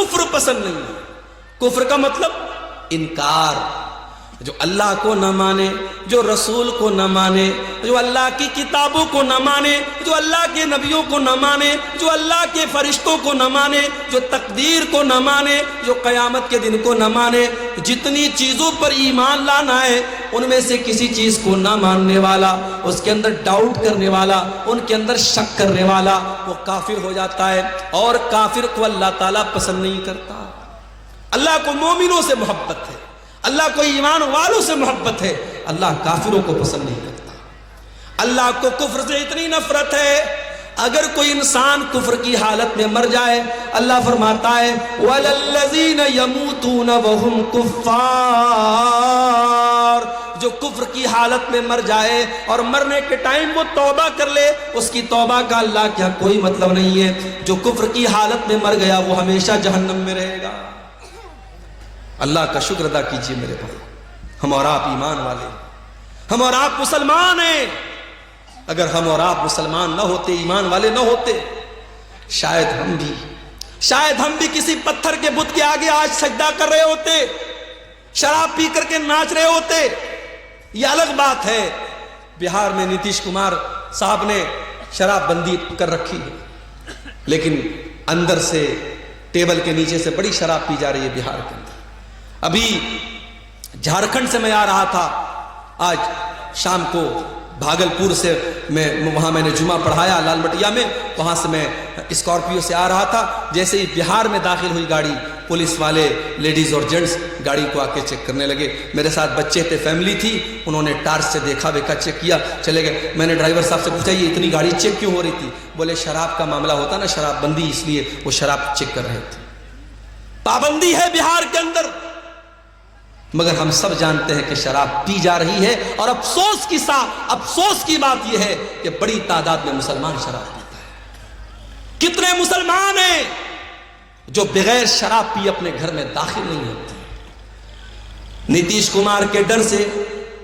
کفر پسند نہیں ہے۔ کفر کا مطلب انکار، جو اللہ کو نہ مانے، جو رسول کو نہ مانے، جو اللہ کی کتابوں کو نہ مانے، جو اللہ کے نبیوں کو نہ مانے، جو اللہ کے فرشتوں کو نہ مانے، جو تقدیر کو نہ مانے، جو قیامت کے دن کو نہ مانے، جتنی چیزوں پر ایمان لانا ہے ان میں سے کسی چیز کو نہ ماننے والا، اس کے اندر ڈاؤٹ کرنے والا، ان کے اندر شک کرنے والا، وہ کافر ہو جاتا ہے، اور کافر کو اللہ تعالیٰ پسند نہیں کرتا۔ اللہ کو مومنوں سے محبت ہے، اللہ کو ایمان والوں سے محبت ہے، اللہ کافروں کو پسند نہیں کرتا۔ اللہ کو کفر سے اتنی نفرت ہے، اگر کوئی انسان کفر کی حالت میں مر جائے، اللہ فرماتا ہے وَلَلَّذِينَ يَمُوتُونَ وَهُمْ كُفَّارٌ، جو کفر کی حالت میں مر جائے اور مرنے کے ٹائم وہ توبہ کر لے، اس کی توبہ کا اللہ کیا کوئی مطلب نہیں ہے۔ جو کفر کی حالت میں مر گیا وہ ہمیشہ جہنم میں رہے گا۔ اللہ کا شکر ادا کیجئے میرے بھائی، ہم اور آپ ایمان والے، ہم اور آپ مسلمان ہیں۔ اگر ہم اور آپ مسلمان نہ ہوتے، ایمان والے نہ ہوتے، شاید ہم بھی کسی پتھر کے بت کے آگے آج سجدہ کر رہے ہوتے، شراب پی کر کے ناچ رہے ہوتے۔ یہ الگ بات ہے، بہار میں نتیش کمار صاحب نے شراب بندی کر رکھی ہے، لیکن اندر سے ٹیبل کے نیچے سے بڑی شراب پی جا رہی ہے بہار کے اندر۔ ابھی جھارکھنڈ سے میں آ رہا تھا، آج شام کو بھاگلپور سے وہاں میں نے جمعہ پڑھایا لال مٹیا میں، وہاں سے میں اسکارپیو سے آ رہا تھا۔ جیسے ہی بہار میں داخل ہوئی گاڑی، پولیس والے لیڈیز اور جینٹس گاڑی کو آ کے چیک کرنے لگے۔ میرے ساتھ بچے تھے، فیملی تھی، انہوں نے ٹارچ سے دیکھا ویکھا، چیک کیا، چلے گئے۔ میں نے ڈرائیور صاحب سے پوچھا یہ اتنی گاڑی چیک کیوں ہو رہی تھی؟ بولے شراب کا معاملہ ہوتا نا، شراب بندی، اس لیے وہ شراب چیک کر رہے تھے۔ پابندی ہے بہار کے اندر، مگر ہم سب جانتے ہیں کہ شراب پی جا رہی ہے، اور افسوس کی بات یہ ہے کہ بڑی تعداد میں مسلمان شراب پیتا ہے۔ کتنے مسلمان ہیں جو بغیر شراب پی اپنے گھر میں داخل نہیں ہوتے؟ نتیش کمار کے ڈر سے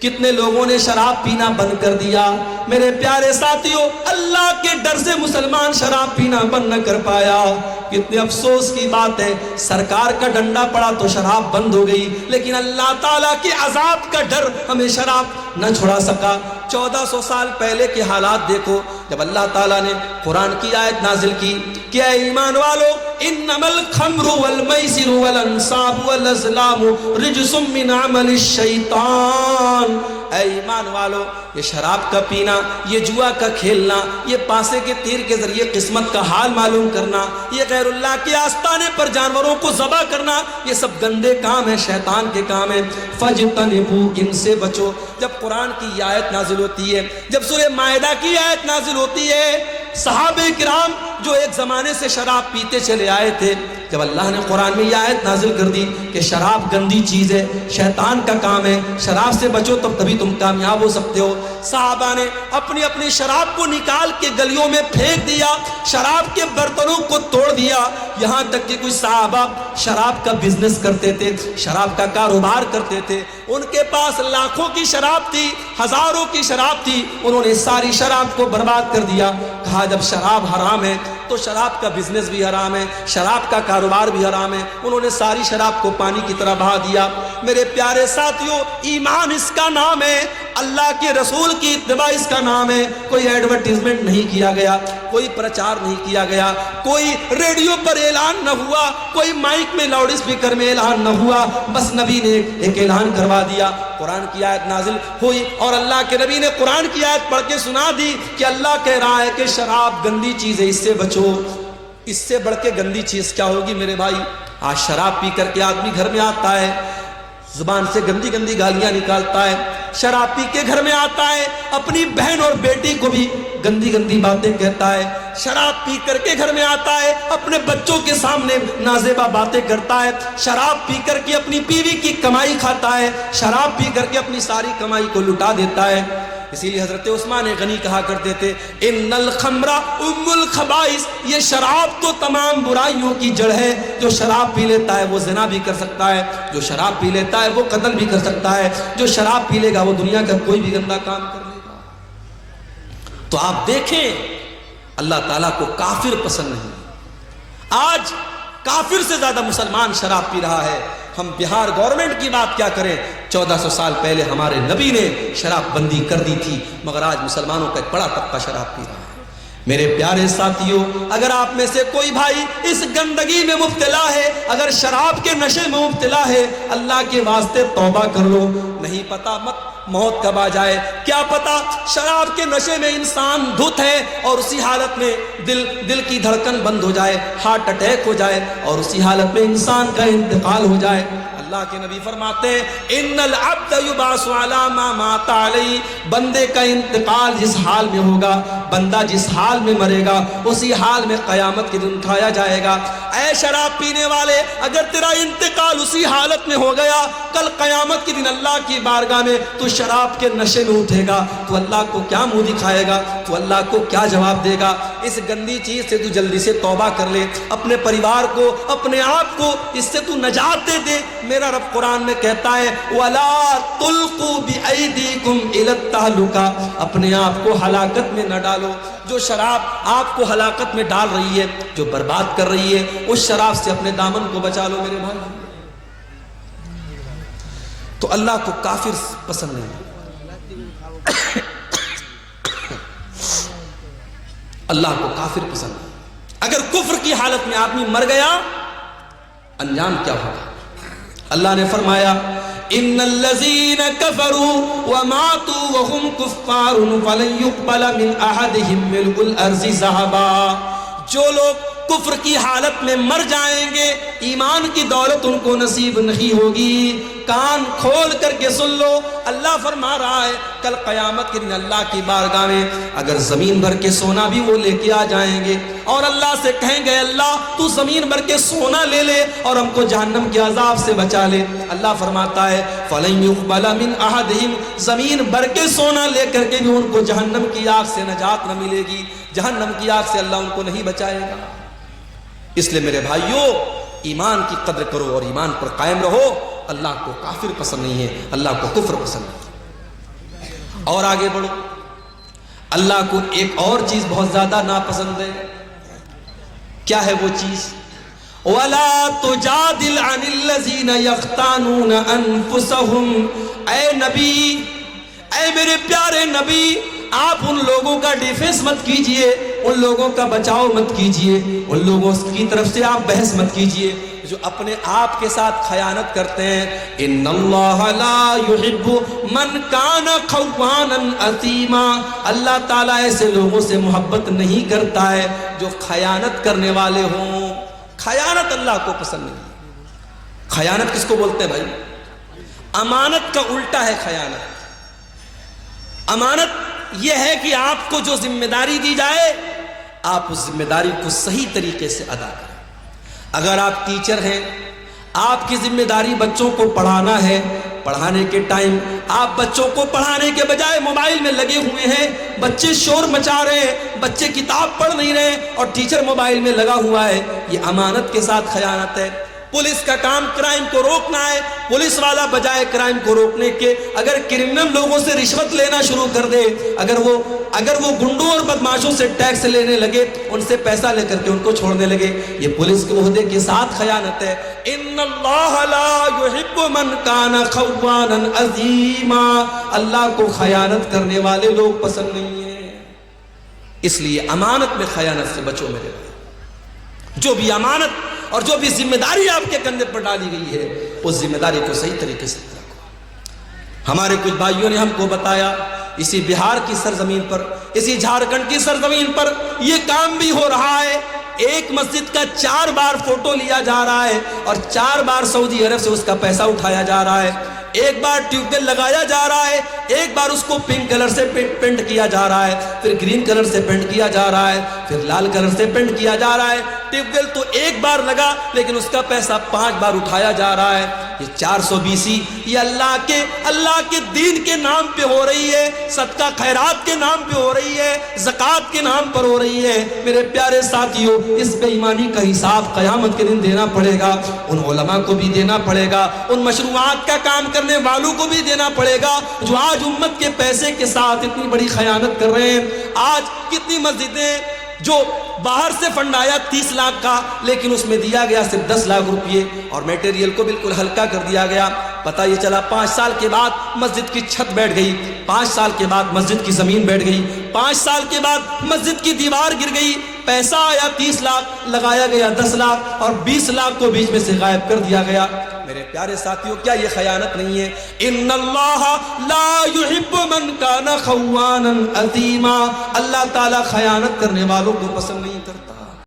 کتنے لوگوں نے شراب پینا بند کر دیا۔ میرے پیارے ساتھیوں، اللہ کے ڈر سے مسلمان شراب پینا بند نہ کر پایا۔ کتنے افسوس کی بات ہے، سرکار کا ڈنڈا پڑا تو شراب بند ہو گئی، لیکن اللہ تعالیٰ کے عذاب کا ڈر ہمیں شراب نہ چھڑا سکا۔ 1400 سال پہلے کے حالات دیکھو، جب اللہ تعالیٰ نے قرآن کی آیت نازل کی کہ اے ایمان والو، انما الخمر والمیسر والانصاب والازلام رجس من عمل الشیطان، اے ایمان والو، یہ شراب کا پینا، یہ جوا کا کھیلنا، یہ پاسے کے تیر کے ذریعے قسمت کا حال معلوم کرنا، یہ غیر اللہ کے آستانے پر جانوروں کو ذبح کرنا، یہ سب گندے کام ہیں، شیطان کے کام ہیں۔ فَاجْتَنِبُوا، ان سے بچو۔ جب قرآن کی آیت نازل ہوتی ہے، جب سورہ مائدہ کی آیت نازل ہوتی ہے، صحابہ کرام جو ایک زمانے سے شراب پیتے چلے آئے تھے، جب اللہ نے قرآن میں یہ آیت نازل کر دی کہ شراب گندی چیز ہے، شیطان کا کام ہے، شراب سے بچو تب تبھی تم کامیاب ہو سکتے ہو، صحابہ نے اپنی اپنی شراب کو نکال کے گلیوں میں پھینک دیا، شراب کے برتنوں کو توڑ دیا۔ یہاں تک کہ کوئی صحابہ شراب کا بزنس کرتے تھے، شراب کا کاروبار کرتے تھے، ان کے پاس لاکھوں کی شراب تھی، ہزاروں کی شراب تھی، انہوں نے ساری شراب کو برباد کر دیا۔ کہا جب شراب حرام ہے تو شراب کا بزنس بھی حرام ہے، شراب کا کاروبار بھی حرام ہے۔ انہوں نے ساری شراب کو پانی کی طرح بہا دیا۔ میرے پیارے ساتھیوں، ایمان اس کا نام ہے، اللہ کے رسول کی اتباع اس کا نام ہے۔ کوئی ایڈورٹیزمنٹ نہیں کیا گیا، کوئی پرچار نہیں کیا گیا، کوئی ریڈیو پر اعلان نہ ہوا، کوئی مائک میں لاؤڈ اسپیکر میں اعلان نہ ہوا، بس نبی نے ایک اعلان کروا دیا۔ قرآن کی آیت نازل ہوئی اور اللہ کے نبی نے قرآن کی آیت پڑھ کے سنا دی کہ اللہ کہہ رہا ہے کہ شراب گندی چیز ہے، اس سے بچو۔ اس سے بڑھ کے گندی چیز کیا ہوگی میرے بھائی؟ آج شراب پی کر کے آدمی گھر میں آتا ہے، زبان سے گندی گندی گالیاں نکالتا ہے، شراب پی کے گھر میں آتا ہے، اپنی بہن اور بیٹی کو بھی گندی گندی باتیں کہتا ہے، شراب پی کر کے گھر میں آتا ہے، اپنے بچوں کے سامنے نازیبا باتیں کرتا ہے، شراب پی کر کے اپنی بیوی کی کمائی کھاتا ہے، شراب پی کر کے اپنی ساری کمائی کو لٹا دیتا ہے۔ اسی لیے حضرت عثمان غنی کہا کرتے تھے ان الخمر ام الخبائث، یہ شراب تو تمام برائیوں کی جڑ ہے۔ جو شراب پی لیتا ہے وہ زنا بھی کر سکتا ہے، جو شراب پی لیتا ہے وہ قتل بھی کر سکتا ہے، جو شراب پی لے گا وہ دنیا کا کوئی بھی گندا کام کر لے گا۔ تو آپ دیکھیں اللہ تعالیٰ کو کافر پسند نہیں۔ آج کافر سے زیادہ مسلمان شراب پی رہا ہے۔ ہم بہار گورنمنٹ کی بات کیا کریں، 1400 سال پہلے ہمارے نبی نے شراب بندی کر دی تھی، مگر آج مسلمانوں کا ایک بڑا طبقہ شراب پی رہا ہے۔ میرے پیارے ساتھیوں، اگر آپ میں سے کوئی بھائی اس گندگی میں مبتلا ہے، اگر شراب کے نشے میں مبتلا ہے، اللہ کے واسطے توبہ کر لو۔ نہیں پتا موت کب آ جائے، کیا پتا شراب کے نشے میں انسان دھت ہے اور اسی حالت میں دل کی دھڑکن بند ہو جائے، ہارٹ اٹیک ہو جائے اور اسی حالت میں انسان کا انتقال ہو جائے۔ اللہ کے نبی فرماتے ہیں ان العبد یبعث علی ما مات علی، بندے کا انتقال جس حال میں ہوگا، بندہ جس حال میں مرے گا اسی حال میں قیامت کے دن اٹھایا جائے گا۔ اے شراب پینے والے، اگر تیرا انتقال اسی حالت میں ہو گیا، کل قیامت کے دن اللہ کی بارگاہ میں تو شراب کے نشے میں اٹھے گا، تو اللہ کو کیا منہ دکھائے گا، تو اللہ کو کیا جواب دے گا؟ اس گندی چیز سے تو جلدی سے توبہ کر لے، اپنے پریوار کو، اپنے آپ کو اس سے تو نجات دے دے۔ میرا رب قرآن میں کہتا ہے وَلَا تُلْقُوا بِأَيْدِيكُمْ إِلَى التَّهْلُكَةِ، اپنے آپ کو ہلاکت میں نہ ڈالو۔ جو شراب آپ کو ہلاکت میں ڈال رہی ہے، جو برباد کر رہی ہے، اس شراب سے اپنے دامن کو بچا لو میرے بھائی۔ تو اللہ کو کافر پسند نہیں، اللہ کو کافر پسند نہیں۔ اگر کفر کی حالت میں آدمی مر گیا، انجام کیا ہوگا؟ اللہ نے فرمایا ان الذین کفروا وماتوا وهم کفار فلن يقبل من احدهم ملء الارض ذهبا، جو لوگ کفر کی حالت میں مر جائیں گے، ایمان کی دولت ان کو نصیب نہیں ہوگی۔ کان کھول کر کے سن لو، اللہ فرما رہا ہے کل قیامت کے دن اللہ کی بارگاہ میں اگر زمین بھر کے سونا بھی وہ لے کے آ جائیں گے اور اللہ سے کہیں گے اللہ تو زمین بھر کے سونا لے لے اور ہم کو جہنم کے عذاب سے بچا لے، اللہ فرماتا ہے فَلَن يُقْبَلَ مِنْ أَحَدِهِمْ، زمین بھر کے سونا لے کر کے بھی ان کو جہنم کی آگ سے نجات نہ ملے گی، جہنم کی آگ سے اللہ ان کو نہیں بچائے گا۔ اس لیے میرے بھائیوں، ایمان کی قدر کرو اور ایمان پر قائم رہو۔ اللہ کو کافر پسند نہیں ہے، اللہ کو کفر پسند ہے۔ اور آگے بڑھو، اللہ کو ایک اور چیز بہت زیادہ ناپسند ہے۔ کیا ہے وہ چیز؟ وَلَا تُجَادِلْ عَنِ الَّذِينَ يَخْتَانُونَ أَنفُسَهُمْ، اے نبی، اے میرے پیارے نبی، آپ ان لوگوں کا ڈیفینس مت کیجئے، ان لوگوں کا بچاؤ مت کیجئے، ان لوگوں کی طرف سے آپ بحث مت کیجئے جو اپنے آپ کے ساتھ خیانت کرتے ہیں۔ ان اللہ لا يحب من کان خوانا اثیما، اللہ تعالیٰ ایسے لوگوں سے محبت نہیں کرتا ہے جو خیانت کرنے والے ہوں۔ خیانت اللہ کو پسند نہیں۔ خیانت کس کو بولتے ہیں بھائی؟ امانت کا الٹا ہے خیانت۔ امانت یہ ہے کہ آپ کو جو ذمہ داری دی جائے آپ اس ذمہ داری کو صحیح طریقے سے ادا کریں۔ اگر آپ ٹیچر ہیں، آپ کی ذمہ داری بچوں کو پڑھانا ہے، پڑھانے کے ٹائم آپ بچوں کو پڑھانے کے بجائے موبائل میں لگے ہوئے ہیں، بچے شور مچا رہے ہیں، بچے کتاب پڑھ نہیں رہے اور ٹیچر موبائل میں لگا ہوا ہے، یہ امانت کے ساتھ خیانت ہے۔ پولیس کا کام کرائم کو روکنا ہے، پولیس والا بجائے کرائم کو روکنے کے اگر کرمنل لوگوں سے رشوت لینا شروع کر دے، اگر وہ گنڈوں اور بدماشوں سے ٹیکس لینے لگے، ان سے پیسہ لے کر کے ان کو چھوڑنے لگے، یہ پولیس کے عہدے کے ساتھ خیانت ہے۔ ان اللہ لا يحب من کان خوانا عظیما، اللہ کو خیانت کرنے والے لوگ پسند نہیں ہیں۔ اس لیے امانت میں خیانت سے بچو میرے بھائی۔ جو بھی امانت اور جو بھی ذمہ داری آپ کے کندھے پر ڈالی گئی ہے اس ذمہ داری کو صحیح طریقے سے رکھو۔ ہمارے کچھ بھائیوں نے ہم کو بتایا اسی بہار کی سرزمین پر، اسی جھارکھنڈ کی سرزمین پر یہ کام بھی ہو رہا ہے۔ ایک مسجد کا 4 بار فوٹو لیا جا رہا ہے اور 4 بار سعودی عرب سے اس کا پیسہ اٹھایا جا رہا ہے۔ ایک بار ٹیوب ویل لگایا جا رہا ہے، ایک بار اس کو پنک کلر سے پینٹ کیا جا رہا ہے، پھر گرین کلر سے پینٹ کیا جا رہا ہے، پھر لال کلر سے پینٹ کیا جا رہا ہے۔ ٹیوب ویل تو ایک بار لگا لیکن اس کا پیسہ 5 بار اٹھایا جا رہا ہے۔ یہ 420 یہ اللہ کے دین کے نام پہ ہو رہی ہے، صدقہ خیرات کے نام پہ ہو رہی ہے، زکوٰۃ کے نام پر ہو رہی ہے۔ میرے پیارے ساتھیوں، اس بے ایمانی کا حساب قیامت کے دن دینا پڑے گا، ان علماء کو بھی دینا پڑے گا، ان مشروعات کا کام کرنے والوں کو بھی دینا پڑے گا جو آج امت کے پیسے کے ساتھ اتنی بڑی خیانت کر رہے ہیں۔ آج کتنی مسجدیں جو باہر سے فنڈ آیا 30 لاکھ کا، لیکن اس میں دیا گیا صرف 10 لاکھ روپئے اور میٹیریل کو بالکل ہلکا کر دیا گیا۔ پتہ یہ چلا 5 سال کے بعد مسجد کی چھت بیٹھ گئی، 5 سال کے بعد مسجد کی زمین بیٹھ گئی، 5 سال کے بعد مسجد کی دیوار گر گئی، پیسہ آیا 30 لاکھ، لگایا گیا 10 لاکھ اور 20 لاکھ کو بیچ میں سے غائب کر دیا گیا۔ میرے پیارے ساتھیوں، کیا یہ خیانت نہیں ہے؟ ان اللہ لا يحب من کان خوانا اثیما، اللہ تعالیٰ خیانت کرنے والوں کو پسند نہیں کرتا۔